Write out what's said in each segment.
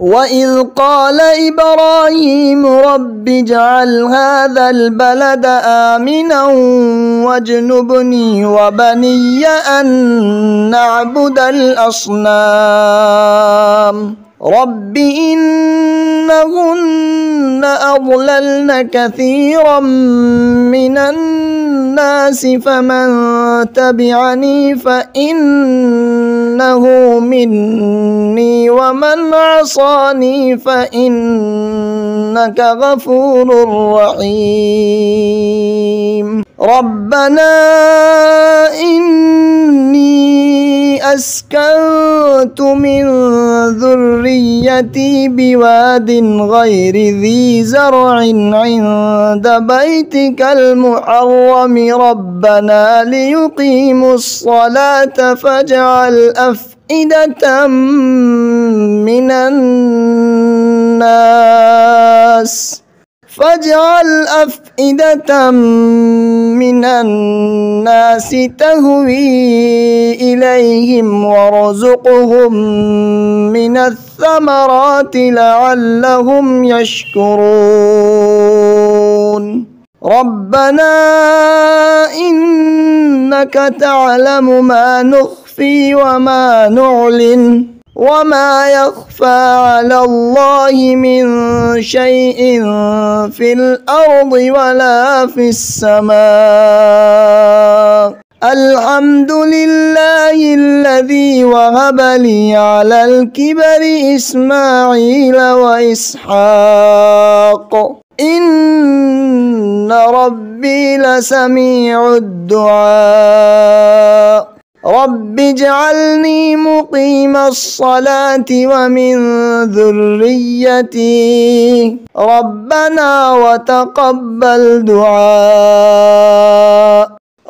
وإذ قال إبراهيم رب اجعل هذا البلد آمنا واجنبني وبني أن نعبد الأصنام رب إنهن أضللن كثيرا من الناس فمن تبعني فإنه مني ومن عصاني فإنك غفور رحيم ربنا إني أسكنت من ذريتي بواد غير ذي زرع عند بيتك المحرم ربنا ليقيموا الصلاة فاجعل أفئدة من الناس تهوي إليهم وارزقهم من الثمرات لعلهم يشكرون ربنا إنك تعلم ما نخفي وما نعلن وما يخفى على الله من شيء في الأرض ولا في السماء الحمد لله الذي وهب لي على الكبر إسماعيل وإسحاق إن ربي لسميع الدعاء رب اجعلني مقيم الصلاة ومن ذريتي ربنا وتقبل دعاء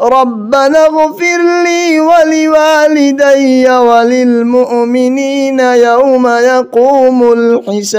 ربنا اغفر لي ولوالدي وللمؤمنين يوم يقوم الحساب.